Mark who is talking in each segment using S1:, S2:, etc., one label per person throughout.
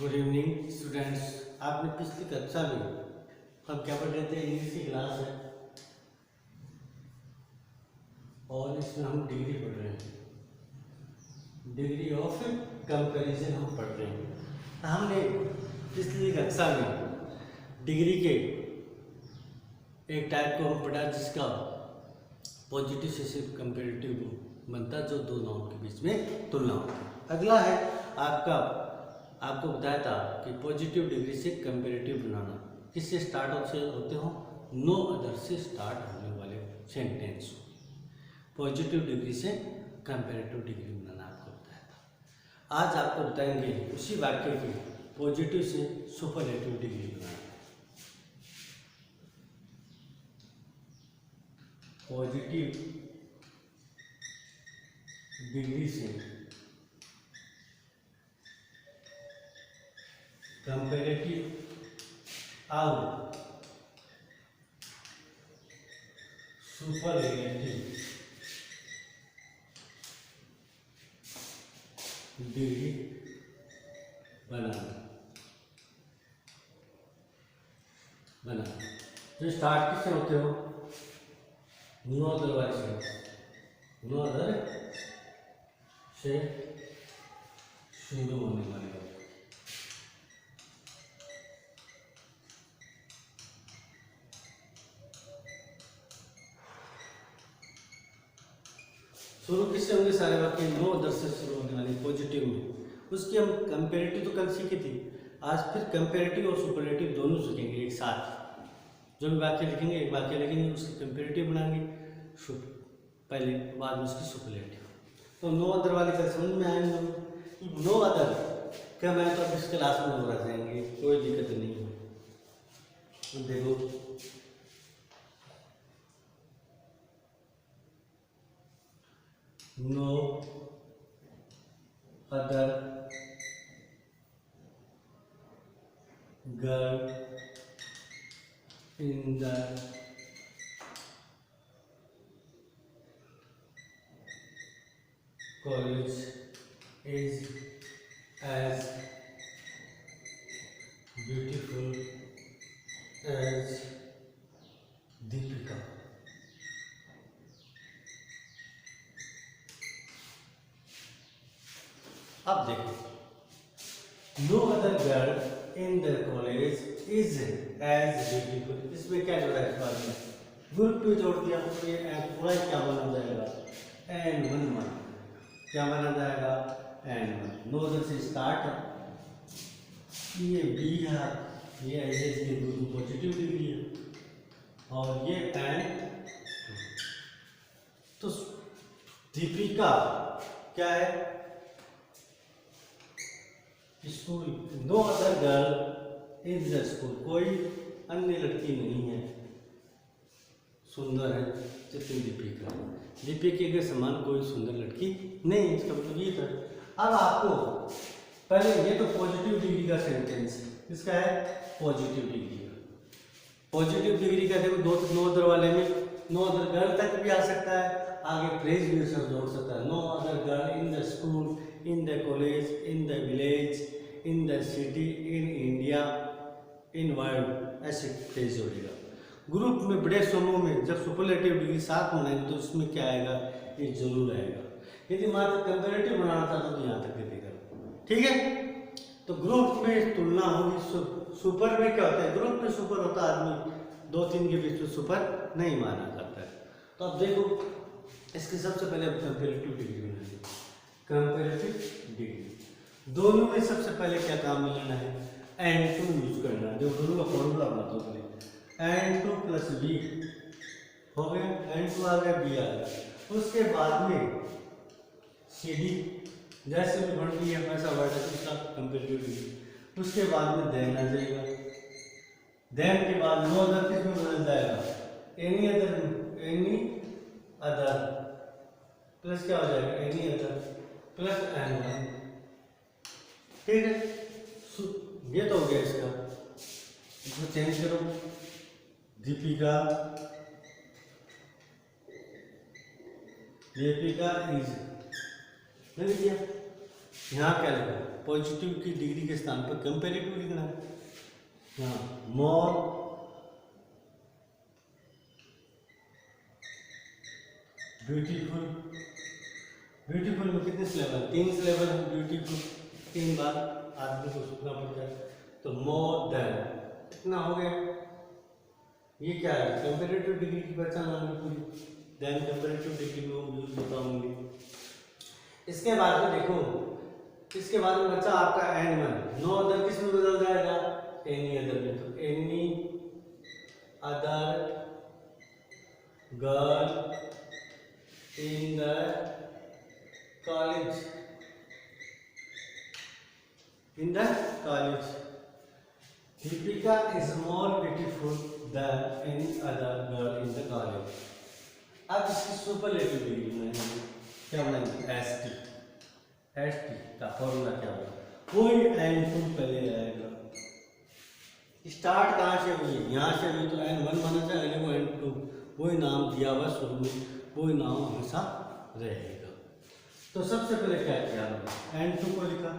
S1: Good evening students. आपने पिछली कक्षा में हम क्या पढ़ रहे थे? इंग्लिश की क्लास है और इसमें हम डिग्री पढ़ रहे हैं। डिग्री ऑफ कंपैरिजन हम पढ़ रहे हैं। हमने पिछली कक्षा में डिग्री के एक टाइप को हम पढ़ा जिसका पॉजिटिव से कंपेरेटिव बनता, जो दो नाउन के बीच में तुलना होती है। अगला है आपको बताया था कि पॉजिटिव डिग्री से कंपेरेटिव बनाना किससे स्टार्ट होते हो? नो अदर से स्टार्ट होने वाले सेंटेंस। पॉजिटिव डिग्री से कंपेरेटिव डिग्री बनाना आपको बताया था। आज आपको बताएंगे उसी वाक्य की पॉजिटिव से सुपरलेटिव डिग्री बनाना। पॉजिटिव डिग्री से कंपेरेटिव और सुपरलेटिव डिग्री बनाना। जो स्टार्ट किससे होते हो? नो अदर वाले से, नो अदर से शुरू होने वाले हो। शुरू किससे होंगे? सारे वाक्य नो अदर से शुरू होने वाले पॉजिटिव में। उसकी हम कंपेरेटिव तो कल सीखी थी, आज फिर कंपेरेटिव और सुपरलेटिव दोनों सीखेंगे एक साथ। जो भी वाक्य लिखेंगे, एक वाक्य लिखेंगे, उसकी कंपेरेटिव बनाएंगे पहले, बाद में उसकी सुपरलेटिव। तो नो अदर वाले का समझ में आएंगे। नो अदर क्या, मैं तो अब इस क्लास में हो जाएंगे, कोई दिक्कत नहीं है। तो देखो no other girl in the college is as beautiful as Deepika. अब देखो, no other girl in the college is as beautiful. इसमें क्या जोड़ा है? इस बात में ग्रुप पे जोड़ दिया तो ये पूरा क्या बना जाएगा? N one one. क्या बना जाएगा? N one. नो अदर से स्टार्ट है, ये बी है, ये एज के दो पॉजिटिव डिग्री है और ये एन। तो दीपिका क्या है? School. No other girl in the school. कोई अन्य लड़की नहीं है सुंदर है जितनी दीपिका। दीपिका के समान कोई सुंदर लड़की नहीं है, इसका मतलब ये था। अब आपको पहले, ये तो पॉजिटिव डिग्री का सेंटेंस है, इसका है पॉजिटिव डिग्री का। पॉजिटिव डिग्री का देखो, दो नो अदर वाले में नो अदर गर्ल तक भी आ सकता है, आगे फ्रेज भी जोड़ सकता है। No other girl in the school, in the college, in the village, in the city, in India, in world, ऐसे फ्रेज जोड़ेगा। ग्रुप में, बड़े समूह में जब सुपरलेटिव डिग्री साथ में आएगी तो इसमें क्या आएगा? ये जरूर आएगा। यदि मात्र कंपेरेटिव बनाना चाहता तो यहाँ तक दे देगा, ठीक है। तो ग्रुप में तुलना होगी। सुपर में क्या होता है? ग्रुप में सुपर होता है, आदमी दो तीन के बीच में सुपर नहीं माना जाता है। तो अब देखो, इसके सबसे पहले अब कंपेरेटिव डिग्री बनाएंगे। कंपेरेटिव डिग्री दोनों में सबसे पहले क्या काम में लेना है? एन टू यूज करना है। जो दोनों का फॉर्मूला बनाता हूँ पहले, एन टू प्लस बी हो गया, एन टू आ गया, बी आ गया। उसके बाद में सी डी जैसे भी बढ़ रही है वैसा वर्ड है उसका कंपेरेटिव डिग्री। उसके बाद में देन आ जाएगा। देन के बाद नो अदर किस में बदल जाएगा? एनी अदर प्लस क्या हो जाएगा? Any other plus N one, ठीक है। ये तो हो गया इसका। इसको चेंज करो, दीपिका इज, लिख दिया। यहाँ क्या लिखा है, पॉजिटिव की डिग्री के स्थान पर कंपेरेटिव लिखना है। यहाँ मोर ब्यूटीफुल, ब्यूटीफुल में कितने सिलेबल, 3 सिलेबल है ब्यूटीफुल, 3 बार आदमी को सुनना पड़ता है। तो मोर देन कितना हो गया, ये क्या है, कंपेरेटिव डिग्री की पहचान होगी पूरी, देन कंपेरेटिव डिग्री में यूज होता होंगे। इसके बाद में देखो, इसके बाद में बच्चा आपका एंड वन, नो अदर किस में बदल जाएगा, एनी अदर में। तो any other girl in the college, in the college, Deepika is more beautiful then any other girl in the college. अब इसकी सुपरलेटिव डिग्री में क्या बनाएंगे, एस टी का फॉर्मूला क्या होगा, कोई एन टू पहले आएगा, स्टार्ट कहाँ से हुई, यहाँ से हुई, तो एन वन माना जाएगा, वो एन टू वही नाम दिया हुआ शुरू में, वही नाम हमेशा रहेगा। तो सबसे पहले क्या किया, एन टू को लिखा,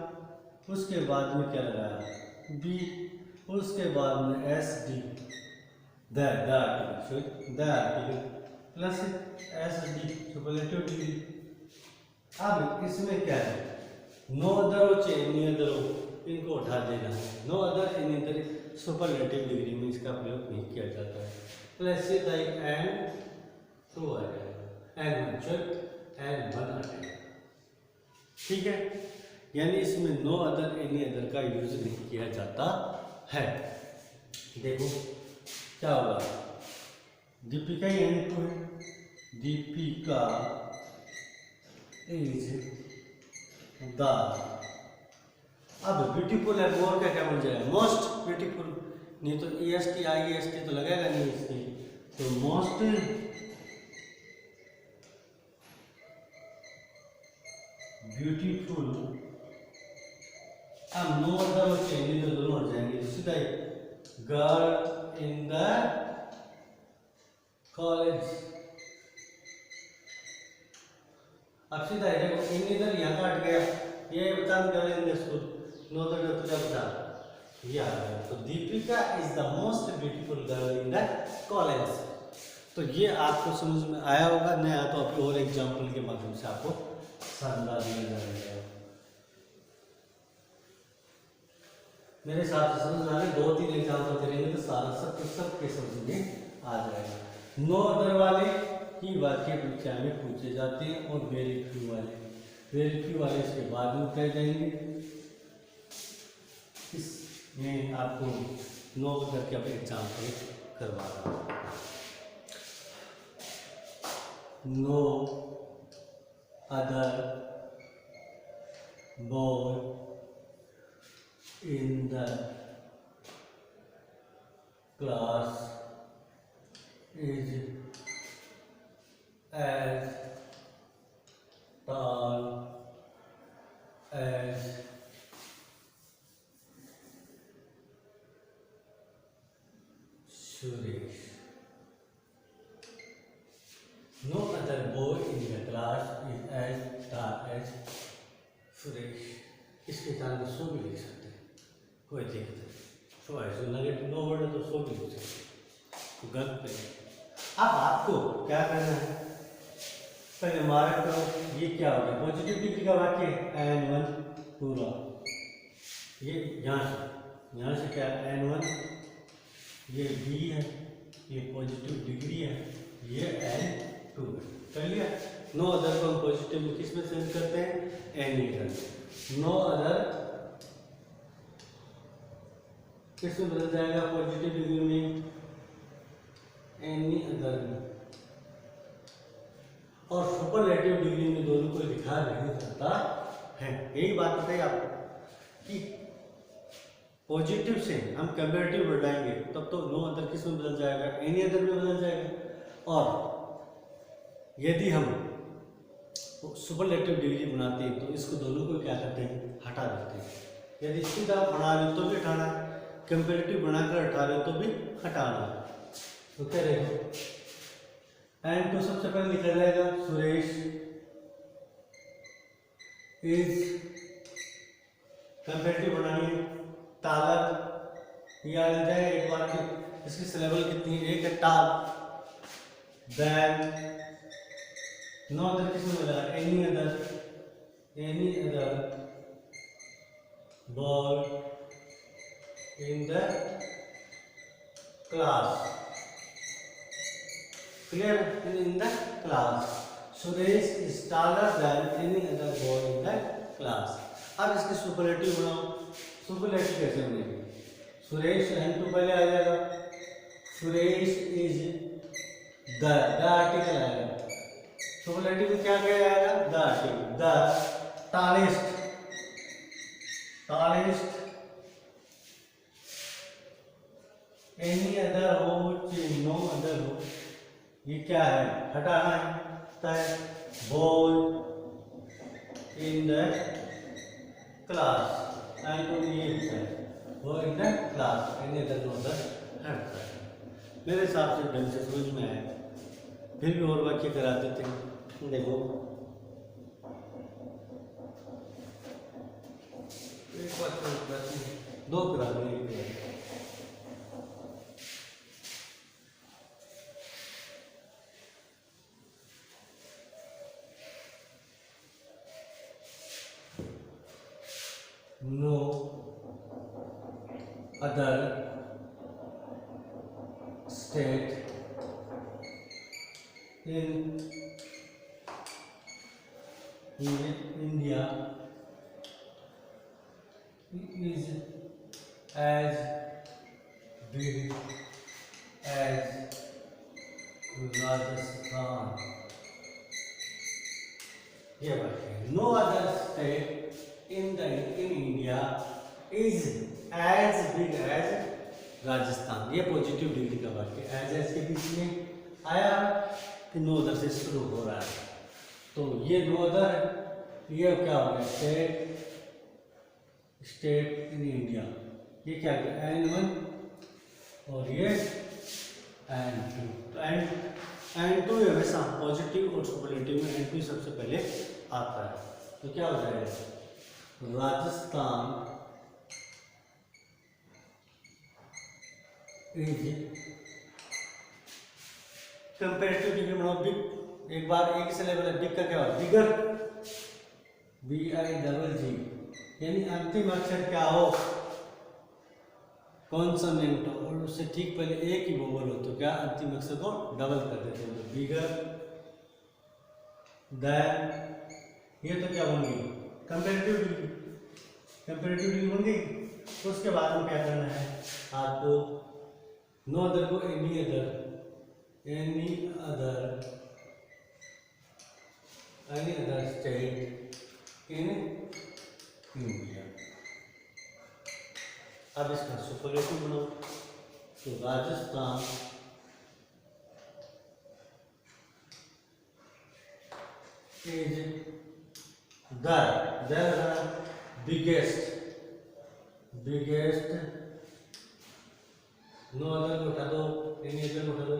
S1: उसके बाद में क्या लगाया, बी, उसके बाद में S D, the article plus S D superlative degree. अब इसमें क्या है, नो अदर हो चाहे एनी अदर हो, इनको उठा देना है, no other any other superlative degree में इसका प्रयोग नहीं किया जाता है, प्लस से एन टू आ जाएगा, एन वन आ जाएगा, ठीक है। यानी इसमें नो अदर एनी अदर का यूज नहीं किया जाता है। देखो क्या होगा, दीपिका एन टू है, दीपिका इज द, अब ब्यूटीफुल है, मोर का क्या बन जाएगा, मोस्ट ब्यूटीफुल, नहीं तो E S T I S T तो लगेगा नहीं इसके, तो मोस्ट ब्यूटीफुल। अब नो अदर और चेंज तो दोनों हट जाएंगे, सीधा ही गर्ल इन द कॉलेज। अब सीधा ही देखो, इन इधर यहाँ का हट गया, ये बता girl in the school, no other तो क्या बता, ये आ गया। तो Deepika is the most beautiful girl in the college. तो ये आपको समझ में आया होगा, नहीं आया तो अभी और एग्जाम्पल के माध्यम से आपको समझा दिया जाएगा। मेरे हिसाब से समझ में आ गया, 2-3 एग्जाम्पल करेंगे तो सारा सब के समझ में आ जाएगा। नो अदर वाले ही वाक्य परीक्षा में पूछे जाते हैं, और वेरी फ्यू वाले इसके बाद में कह जाएंगे। इसमें आपको नो अदर के एग्जाम्पल करवा रहा हूँ। No other boy in the class is as tall as Suresh. No other boy in the class is as tall as Suresh. इसके कारण सो भी लिख सकते हैं, कोई दिक्कत नहीं, सो है, सो नेगेटिव नो वर्ड है तो सो भी लिख सकते हैं, तो गलत नहीं। अब आपको क्या करना है, पहले मार्क करो, ये क्या हो गया, पॉजिटिव डिग्री का वाक्य एन वन पूरा, ये यहाँ से क्या एन वन, ये बी है, ये पॉजिटिव डिग्री है, ये एन टू है, कर लिया। नो अदर को हम पॉजिटिव में किस में चेंज करते हैं, एनी अदर। नो अदर किस में बदल जाएगा, पॉजिटिव डिग्री में, एनी अदर में, और सुपरलेटिव डिग्री में दोनों को लिखा नहीं जाता है। यही बात बताइए आपको कि पॉजिटिव से हम कंपैरेटिव बढ़ाएंगे तब तो नो अदर किस में बदल जाएगा, एनी अदर में बदल जाएगा, और यदि हम सुपरलेटिव डिग्री बनाते हैं तो इसको दोनों को क्या करते हैं, हटा देते हैं। यदि इसकी तरफ बढ़ा रहे हो तो भी हटाना है, कंपेरेटिव बनाकर हटा रहे हो तो भी हटाना है। तो क्या रहेगा, एंड तो सबसे पहले लिखा जाएगा सुरेश इज कंपेरेटिव बनानी है, तालक ये आ जाएगा एक बार में। इसकी सिलेबल कितनी है? एक है टाल, देन नो अदर किसमें मिला? Any other boy in the class, clear? In the class Suresh is taller than any other boy in the class। अब इसके सुपरलेटिव बनाओ। सुपरलेटिव कैसे बनेगी? सुरेश N2 पहले आ जाएगा, सुरेश इज द आर्टिकल आएगा। सुपरलेटिव क्या क्या आएगा? The article, the tallest any other हो, नो अदर हो, ये क्या है? हटाना है। बॉय इन द क्लास, ये है boy in the class, any other no other हटता है। मेरे हिसाब से ढंग से समझ में आया, फिर भी और वाक्य करा देते हैं। देखो एक बात दो करा देंगे। No other state in India is as big as Rajasthan। ये बात है। No other state in India is as big as Rajasthan. ये पॉजिटिव डिग्री का वाक्य, एज के बीच में आया कि नो अदर से शुरू हो रहा है, तो ये नो अदर, ये क्या हो गया? स्टेट इन इंडिया, ये क्या गया? N1 और ये N2। N2 हमेशा पॉजिटिव और सुपरलेटिव में N2 सबसे पहले आता है, तो क्या हो जाएगा? राजस्थान इज कंपेरेटिव डिग्री बनाओ। बिग, एक बार एक से लेवल है, बिग का क्या होगा? बिगर, BIGG, यानी अंतिम अक्षर क्या हो? कॉन्सोनेंट हो, और उससे ठीक पहले एक ही वोवल हो, तो क्या अंतिम अक्षर को डबल कर देते हैं, तो बिगर देन। ये तो क्या बन गई? Comparative degree. कंपेरेटिव डिग्री बन गई, तो उसके बाद में क्या करना है आपको? नो अदर को any other state in India. अब इसका सुपरलेटिव बनाओ, तो Rajasthan is the biggest, no other उठा दो, एनी अदर उठा दो,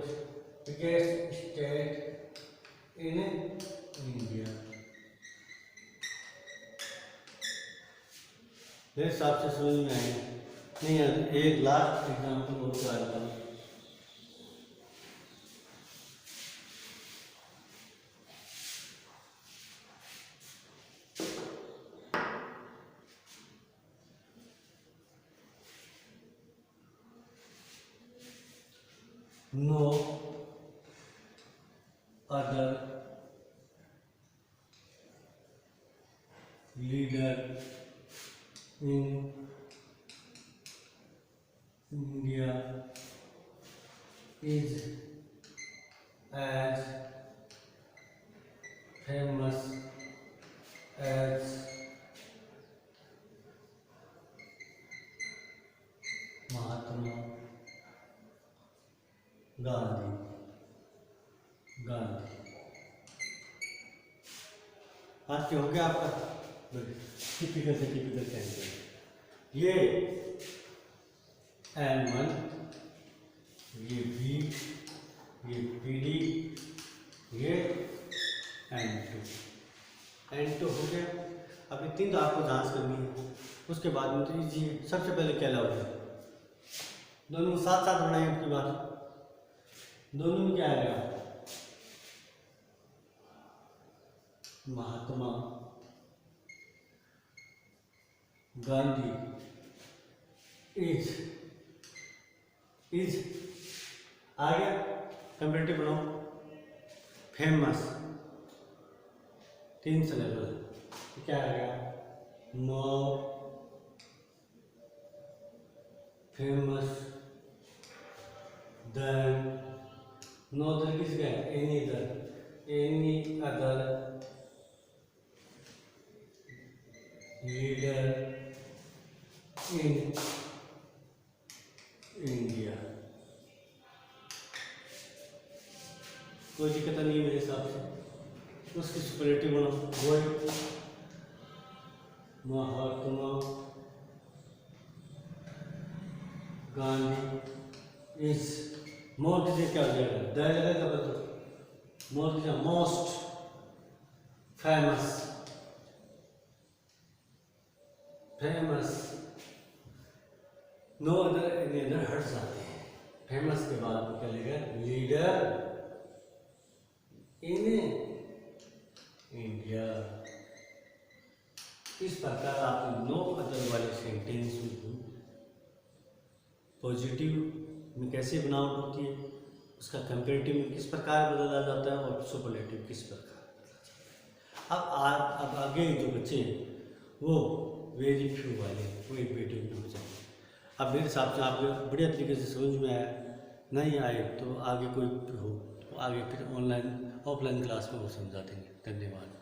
S1: बिगेस्ट स्टेट इन इंडिया। मेरे हिसाब से समझ में आए नहीं? एक लास्ट एग्जाम्पल और करा देता हूँ। No other leader in India is as famous as Mahatma Gandhi. आज क्या हो गया आपका? टिपिकल से टिपिकल सेंटेंस। ये N1, ये B, ये PD, ये N2 हो गया। अभी तीन तो आपको जांच करनी है, उसके बाद में तो ईजी है। सबसे पहले क्या लाओगे, दोनों साथ साथ बनाएंगे आपकी बात। दोनों में क्या आएगा, महात्मा गांधी इज आ गया, कंपेरेटिव बनाओ, फेमस 3 सिलेबल, क्या आ गया, more famous than, no other किस गया, any other leader in India. कोई दिक्कत नहीं है मेरे हिसाब से। उसकी सुपरलेटिव बनाओ, वर्ड महात्मा गांधी इज, मोर की क्या हो जाएगा, द जगह का बदलो, मोर की most famous no other any other हट जाते हैं। फेमस के बाद क्या लेगा, लीडर इन इंडिया। इस प्रकार आप नो अदर वाले सेंटेंस को पॉजिटिव में कैसे बनावट होती है, उसका कंपेरेटिव में किस प्रकार बदला जाता है और सुपरलेटिव किस प्रकार बदला जाता है। अब आगे जो बच्चे हैं वो वेरी फ्यू वाले वो एक वीडियो में हो जाएंगे। अब मेरे हिसाब से आपको बढ़िया तरीके से समझ में आया, नहीं आए तो आगे कोई हो तो आगे फिर ऑनलाइन ऑफलाइन क्लास में वो समझा देंगे। धन्यवाद।